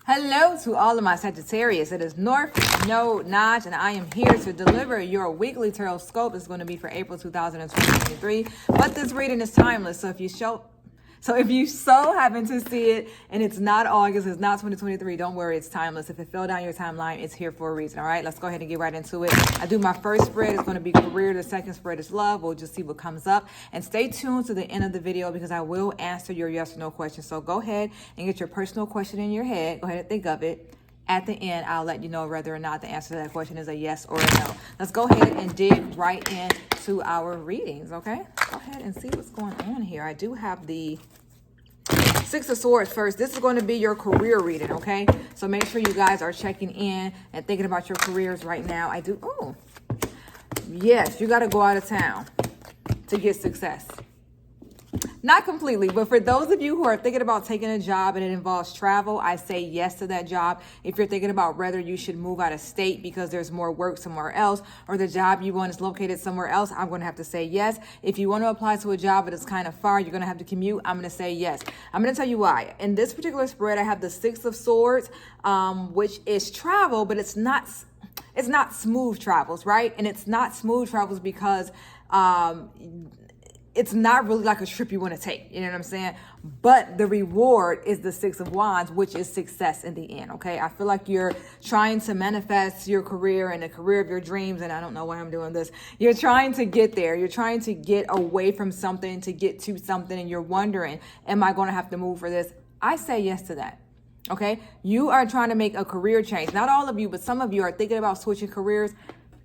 Hello to all of my Sagittarius. It is North Node Notch, and I am here to deliver your weekly tarot scope. It's going to be for April 2023. But this reading is timeless, so if you so happen to see it and it's not August, it's not 2023, don't worry, it's timeless. If it fell down your timeline, it's here for a reason. All right, let's go ahead and get right into it. I do my first spread. It's going to be career. The second spread is love. We'll just see what comes up. And stay tuned to the end of the video because I will answer your yes or no questions. So go ahead and get your personal question in your head. Go ahead and think of it. At the end, I'll let you know whether or not the answer to that question is a yes or a no. Let's go ahead and dig right into our readings, okay? Go ahead and see what's going on here. I do have the Six of Swords first. This is going to be your career reading, okay? So make sure you guys are checking in and thinking about your careers right now. Yes, you got to go out of town to get success. Not completely, but for those of you who are thinking about taking a job and it involves travel, I say yes to that job. If you're thinking about whether you should move out of state because there's more work somewhere else or the job you want is located somewhere else, I'm going to have to say yes. If you want to apply to a job but it's kind of far, you're going to have to commute, I'm going to say yes. I'm going to tell you why. In this particular spread, I have the Six of Swords, which is travel, but it's not smooth travels, right? And it's not smooth travels because it's not really like a trip you want to take. You know what I'm saying? But the reward is the Six of Wands, which is success in the end, okay? I feel like you're trying to manifest your career and the career of your dreams, and I don't know why I'm doing this. You're trying to get there. You're trying to get away from something to get to something, and you're wondering, am I going to have to move for this? I say yes to that. Okay? You are trying to make a career change. Not all of you, but some of you are thinking about switching careers.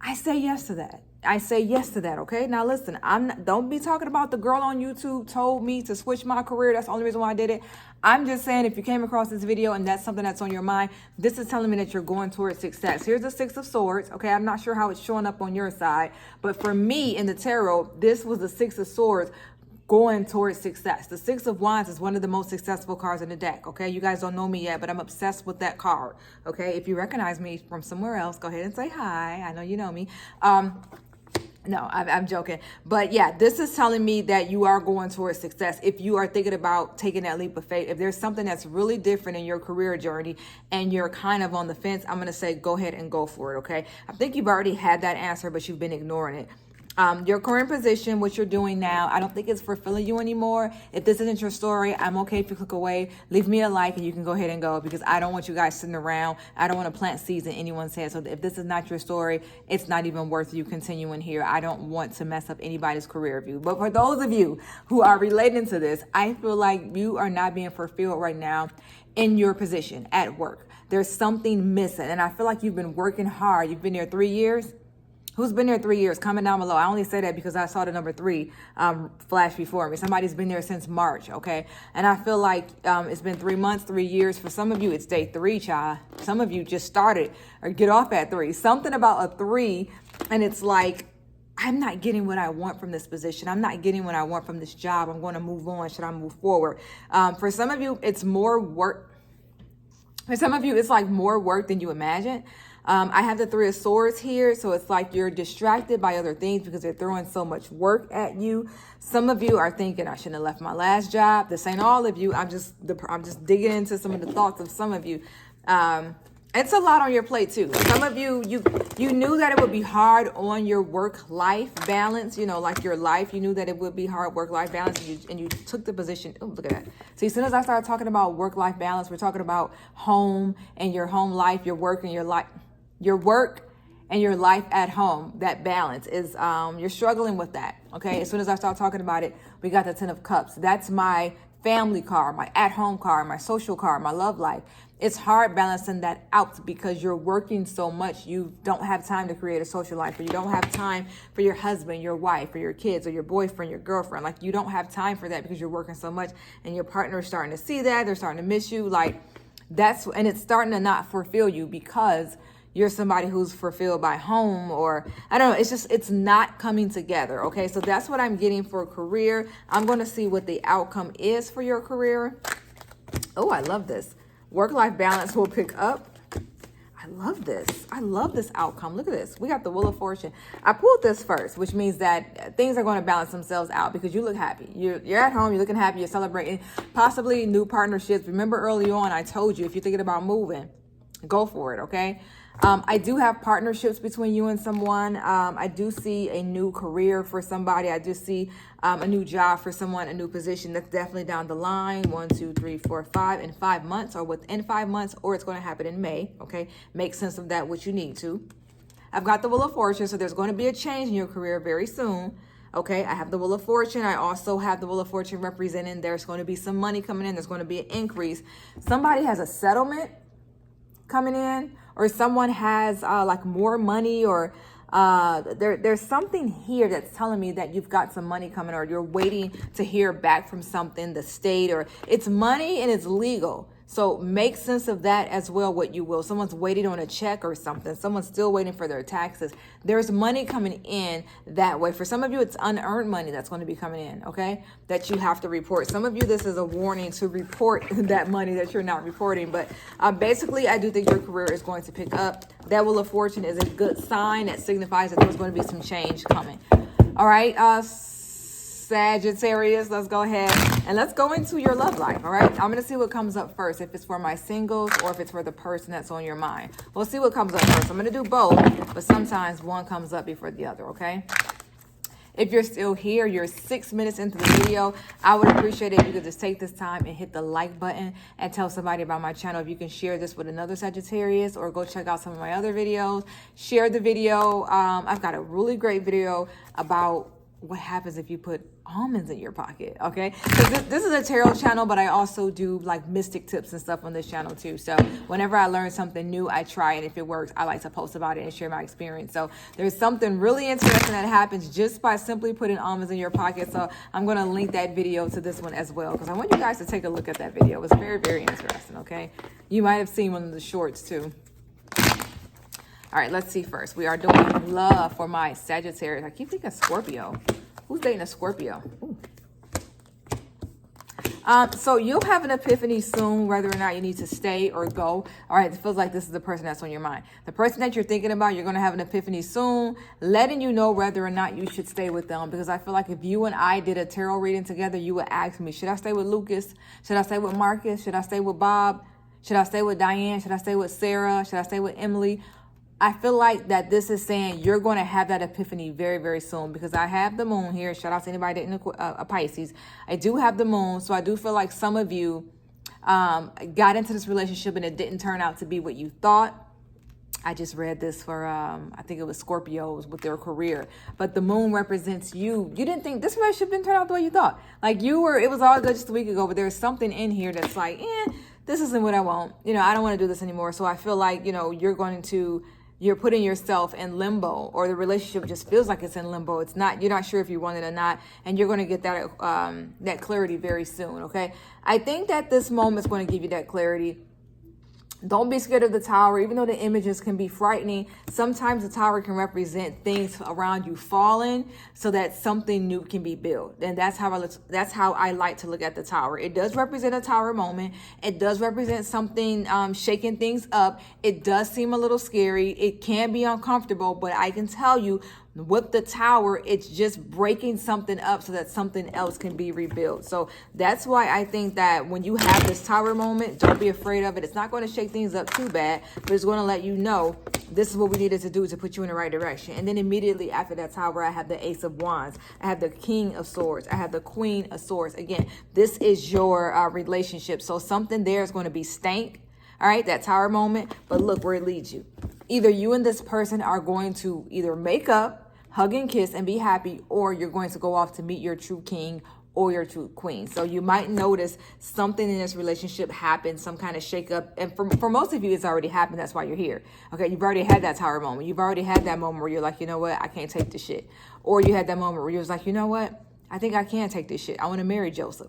I say yes to that. I say yes to that, okay? Now listen, don't be talking about the girl on YouTube told me to switch my career. That's the only reason why I did it. I'm just saying if you came across this video and that's something that's on your mind, this is telling me that you're going towards success. Here's the Six of Swords, okay? I'm not sure how it's showing up on your side, but for me in the tarot, this was the Six of Swords going towards success. The Six of Wands is one of the most successful cards in the deck, okay? You guys don't know me yet, but I'm obsessed with that card, okay? If you recognize me from somewhere else, go ahead and say hi. I know you know me. No, I'm joking. But yeah, this is telling me that you are going towards success. If you are thinking about taking that leap of faith, if there's something that's really different in your career journey and you're kind of on the fence, I'm going to say go ahead and go for it, okay? I think you've already had that answer, but you've been ignoring it. Your current position, what you're doing now, I don't think it's fulfilling you anymore. If this isn't your story, I'm okay if you click away. Leave me a like and you can go ahead and go because I don't want you guys sitting around. I don't want to plant seeds in anyone's head. So if this is not your story, it's not even worth you continuing here. I don't want to mess up anybody's career view. But for those of you who are relating to this, I feel like you are not being fulfilled right now in your position at work. There's something missing. And I feel like you've been working hard. You've been there 3 years. Who's been there 3 years? Comment down below. I only say that because I saw the number 3 flash before me. Somebody's been there since March, okay? And I feel like it's been 3 months, 3 years. For some of you, it's day 3, child. Some of you just started or get off at 3. Something about a 3, and it's like, I'm not getting what I want from this position. I'm not getting what I want from this job. I'm going to move on. Should I move forward? For some of you, it's more work. For some of you, it's like more work than you imagine. I have the Three of Swords here, so it's like you're distracted by other things because they're throwing so much work at you. Some of you are thinking, I shouldn't have left my last job. This ain't all of you. I'm just digging into some of the thoughts of some of you. It's a lot on your plate too. Some of you, you knew that it would be hard on your work-life balance, you know, like your life. You knew that it would be hard work-life balance and you took the position. Oh, look at that. See, as soon as I started talking about work-life balance, we're talking about home and your home life, your work and your life. Your work and your life at home, that balance is, you're struggling with that, okay? As soon as I start talking about it, we got the Ten of Cups. That's my family card, my at-home card, my social card, my love life. It's hard balancing that out because you're working so much. You don't have time to create a social life, or you don't have time for your husband, your wife, or your kids, or your boyfriend, your girlfriend. Like, you don't have time for that because you're working so much, and your partner is starting to see that. They're starting to miss you. Like, and it's starting to not fulfill you because you're somebody who's fulfilled by home, or I don't know. It's not coming together. Okay. So that's what I'm getting for a career. I'm going to see what the outcome is for your career. Oh, I love this. Work-life balance will pick up. I love this. I love this outcome. Look at this. We got the Wheel of Fortune. I pulled this first, which means that things are going to balance themselves out because you look happy. You're at home. You're looking happy. You're celebrating possibly new partnerships. Remember early on, I told you, if you're thinking about moving, go for it, okay? I do have partnerships between you and someone. I do see a new career for somebody. I do see a new job for someone, a new position. That's definitely down the line. 1, 2, 3, 4, 5 in 5 months, or within 5 months, or it's going to happen in May. Okay, make sense of that, what you need to. I've got the Wheel of Fortune, so there's going to be a change in your career very soon. Okay, I have the Wheel of Fortune. I also have the Wheel of Fortune representing there's going to be some money coming in. There's going to be an increase. Somebody has a settlement coming in, or someone has like more money, or there's something here that's telling me that you've got some money coming, or you're waiting to hear back from something, the state, or it's money and it's legal. So make sense of that as well, what you will. Someone's waiting on a check or something. Someone's still waiting for their taxes. There's money coming in that way. For some of you, it's unearned money that's going to be coming in, okay, that you have to report. Some of you, this is a warning to report that money that you're not reporting. But basically, I do think your career is going to pick up. That Wheel of Fortune is a good sign that signifies that there's going to be some change coming. All right, Sagittarius, let's go ahead and let's go into your love life. All right, I'm going to see what comes up first, if it's for my singles or if it's for the person that's on your mind. We'll see what comes up first. I'm going to do both, but sometimes one comes up before the other. Okay, if you're still here, you're 6 minutes into the video, I would appreciate it if you could just take this time and hit the like button and tell somebody about my channel. If you can share this with another Sagittarius, or go check out some of my other videos, share the video. I've got a really great video about what happens if you put almonds in your pocket, okay? Because this is a tarot channel, but I also do like mystic tips and stuff on this channel too. So whenever I learn something new, I try it. If it works, I like to post about it and share my experience. So there's something really interesting that happens just by simply putting almonds in your pocket. So I'm going to link that video to this one as well, because I want you guys to take a look at that video. It was very, very interesting, okay? You might have seen one of the shorts too. All right, let's see first. We are doing love for my Sagittarius. I keep thinking Scorpio. Who's dating a Scorpio? Ooh. So you'll have an epiphany soon, whether or not you need to stay or go. All right, it feels like this is the person that's on your mind. The person that you're thinking about, you're going to have an epiphany soon, letting you know whether or not you should stay with them. Because I feel like if you and I did a tarot reading together, you would ask me, should I stay with Lucas? Should I stay with Marcus? Should I stay with Bob? Should I stay with Diane? Should I stay with Sarah? Should I stay with Emily? I feel like that this is saying you're going to have that epiphany very, very soon, because I have the moon here. Shout out to anybody dating a Pisces. I do have the moon. So I do feel like some of you got into this relationship and it didn't turn out to be what you thought. I just read this for, I think it was Scorpios with their career. But the moon represents you. You didn't think this relationship didn't turn out the way you thought. Like it was all good just a week ago, but there's something in here that's like, this isn't what I want. I don't want to do this anymore. So I feel like, you're putting yourself in limbo, or the relationship just feels like it's in limbo. It's not, you're not sure if you want it or not, and you're going to get that that clarity very soon, okay? I think that this moment is going to give you that clarity. Don't be scared of the tower, even though the images can be frightening. Sometimes the tower can represent things around you falling so that something new can be built. And that's how I like to look at the tower. It does represent a tower moment. It does represent something shaking things up. It does seem a little scary. It can be uncomfortable, but I can tell you, with the tower, it's just breaking something up so that something else can be rebuilt. So that's why I think that when you have this tower moment, don't be afraid of it. It's not going to shake things up too bad, but it's going to let you know this is what we needed to do to put you in the right direction. And then immediately after that tower, I have the Ace of Wands. I have the King of Swords. I have the Queen of Swords. Again, this is your relationship. So something there is going to be stank. All right, that tower moment. But look where it leads you. Either you and this person are going to either make up, hug and kiss and be happy, or you're going to go off to meet your true king or your true queen. So you might notice something in this relationship happen, some kind of shakeup. And for most of you, it's already happened. That's why you're here. Okay, you've already had that tower moment. You've already had that moment where you're like, you know what? I can't take this shit. Or you had that moment where you're like, you know what? I think I can take this shit. I want to marry Joseph.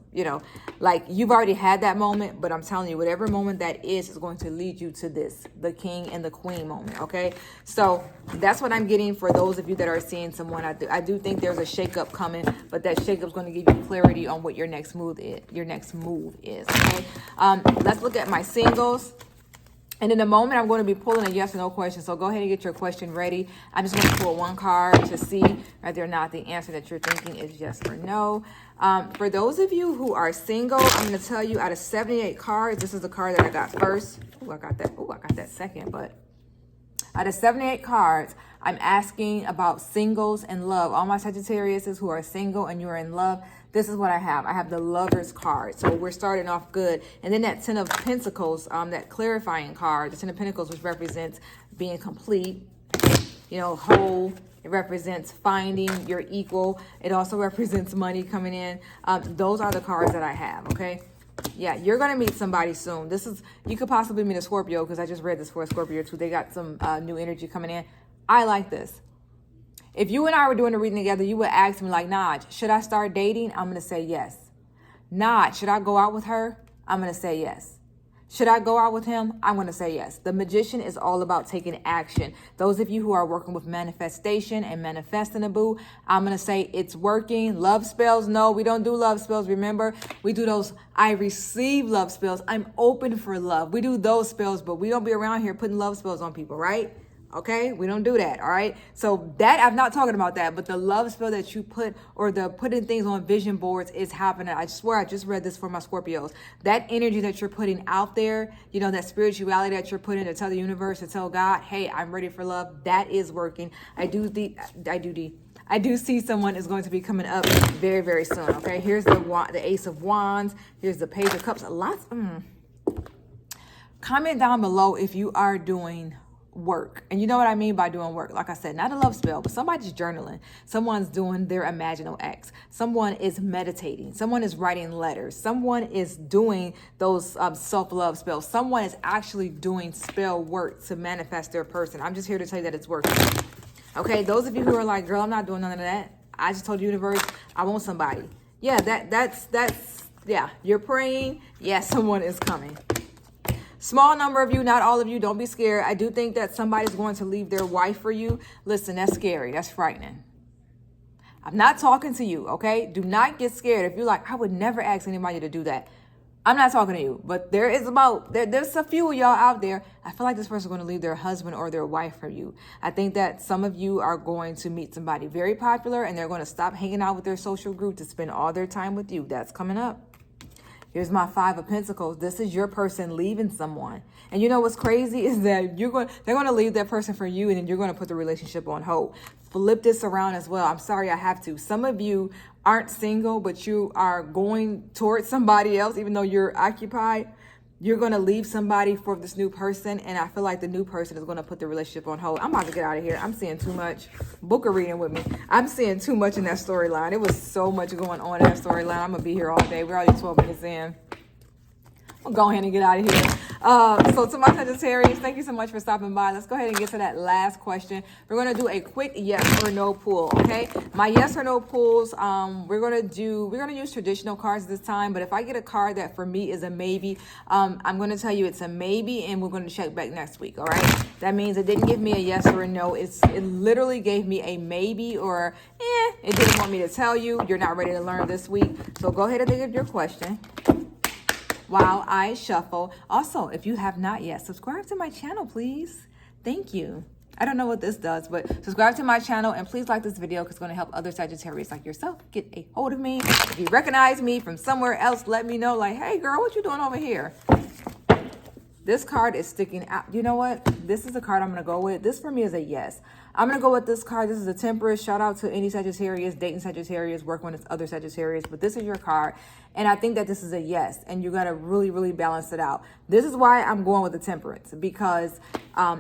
Like you've already had that moment, but I'm telling you, whatever moment that is going to lead you to this, the king and the queen moment. Okay. So that's what I'm getting for those of you that are seeing someone. I do think there's a shakeup coming, but that shakeup is going to give you clarity on what your next move is. Okay. Let's look at my singles. And in a moment, I'm going to be pulling a yes or no question. So go ahead and get your question ready. I'm just going to pull one card to see whether or not the answer that you're thinking is yes or no. For those of you who are single, I'm going to tell you out of 78 cards, this is the card that I got first. Oh, I got that second. But out of 78 cards, I'm asking about singles and love. All my Sagittariuses who are single and you're in love, this is what I have. I have the Lover's card. So we're starting off good. And then that Ten of Pentacles, that clarifying card, the Ten of Pentacles, which represents being complete, whole. It represents finding your equal. It also represents money coming in. Those are the cards that I have, okay? Yeah, you're going to meet somebody soon. You could possibly meet a Scorpio because I just read this for a Scorpio too. They got some new energy coming in. I like this. If you and I were doing a reading together, you would ask me like, Naj, should I start dating? I'm going to say yes. Naj, should I go out with her? I'm going to say yes. Should I go out with him? I'm going to say yes. The Magician is all about taking action. Those of you who are working with manifestation and manifesting a boo, I'm going to say it's working. Love spells, no, we don't do love spells. Remember, we do those I receive love spells. I'm open for love. We do those spells, but we don't be around here putting love spells on people, right? Okay, we don't do that, all right? So that, I'm not talking about that, but the love spell that you put, or the putting things on vision boards is happening. I swear, I just read this for my Scorpios. That energy that you're putting out there, that spirituality that you're putting to tell the universe, to tell God, hey, I'm ready for love, that is working. I do see someone is going to be coming up very, very soon, okay? Here's the Ace of Wands. Here's the Page of Cups. Comment down below if you are doing work. And you know what I mean by doing work. Like I said, not a love spell, but somebody's journaling. Someone's doing their imaginal acts. Someone is meditating. Someone is writing letters. Someone is doing those self-love spells. Someone is actually doing spell work to manifest their person. I'm just here to tell you that it's working. Okay, those of you who are like, girl, I'm not doing none of that. I just told the universe, I want somebody. Yeah, that's yeah, you're praying. Yeah, someone is coming. Small number of you, not all of you. Don't be scared. I do think that somebody's going to leave their wife for you. Listen, that's scary. That's frightening. I'm not talking to you, okay? Do not get scared. If you're like, I would never ask anybody to do that. I'm not talking to you. But there's a few of y'all out there. I feel like this person's going to leave their husband or their wife for you. I think that some of you are going to meet somebody very popular and they're going to stop hanging out with their social group to spend all their time with you. That's coming up. Here's my Five of Pentacles. This is your person leaving someone. And you know what's crazy is that they're going to leave that person for you and then you're going to put the relationship on hold. Flip this around as well. I'm sorry I have to. Some of you aren't single, but you are going towards somebody else, even though you're occupied. You're going to leave somebody for this new person. And I feel like the new person is going to put the relationship on hold. I'm about to get out of here. I'm seeing too much. Book a reading with me. I'm seeing too much in that storyline. It was so much going on in that storyline. I'm going to be here all day. We're already 12 minutes in. I'll go ahead and get out of here. So to my Sagittarius, thank you so much for stopping by. Let's go ahead and get to that last question. We're going to do a quick yes or no pull, okay? My yes or no pulls, we're going to use traditional cards this time, but if I get a card that for me is a maybe, I'm going to tell you it's a maybe and we're going to check back next week, all right? That means it didn't give me a yes or a no. It literally gave me a maybe or it didn't want me to tell you. You're not ready to learn this week. So go ahead and think of your question while I shuffle. Also, if you have not yet, subscribe to my channel, please. Thank you. I don't know what this does, but subscribe to my channel and please like this video because it's going to help other Sagittarius like yourself get a hold of me. If you recognize me from somewhere else, let me know like, hey girl, what you doing over here? This card is sticking out. You know what? This is the card I'm going to go with. This for me is a yes. I'm going to go with this card. This is a Temperance. Shout out to any Sagittarius, dating Sagittarius, working with other Sagittarius. But this is your card. And I think that this is a yes. And you got to really, really balance it out. This is why I'm going with the Temperance. Because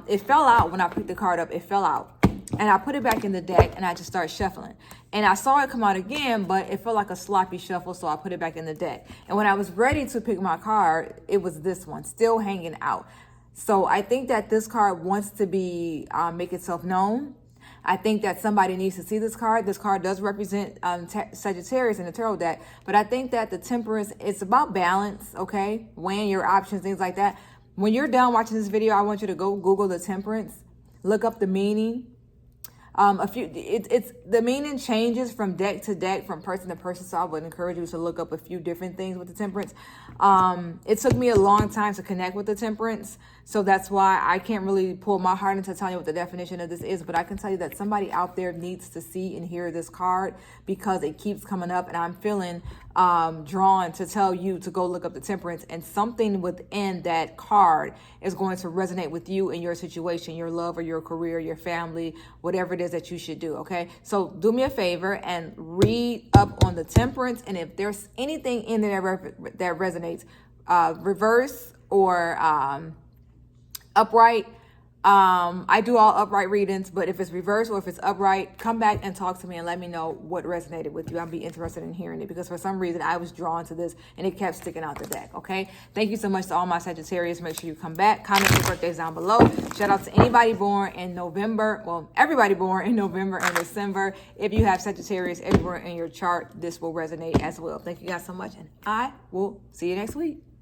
it fell out when I picked the card up. It fell out. And I put it back in the deck and I just started shuffling. And I saw it come out again, but it felt like a sloppy shuffle, so I put it back in the deck. And when I was ready to pick my card, it was this one, still hanging out. So I think that this card wants to be, make itself known. I think that somebody needs to see this card. This card does represent Sagittarius in the tarot deck, but I think that the Temperance, it's about balance, okay? Weighing your options, things like that. When you're done watching this video, I want you to go Google the Temperance, look up the meaning. It's the meaning changes from deck to deck, from person to person. So I would encourage you to look up a few different things with the temperance. It took me a long time to connect with the temperance. So that's why I can't really pull my heart into telling you what the definition of this is, but I can tell you that somebody out there needs to see and hear this card because it keeps coming up, and I'm feeling drawn to tell you to go look up the temperance, and something within that card is going to resonate with you in your situation, your love or your career, your family, whatever it is that you should do. Okay, so do me a favor and read up on the temperance, and if there's anything in there that resonates, reverse or upright. I do all upright readings, but if it's reverse or if it's upright, come back and talk to me and let me know what resonated with you. I'll be interested in hearing it because for some reason I was drawn to this and it kept sticking out the deck. Okay. Thank you so much to all my Sagittarius. Make sure you come back. Comment your birthdays down below. Shout out to anybody born in November. Well, everybody born in November and December. If you have Sagittarius everywhere in your chart, this will resonate as well. Thank you guys so much, and I will see you next week.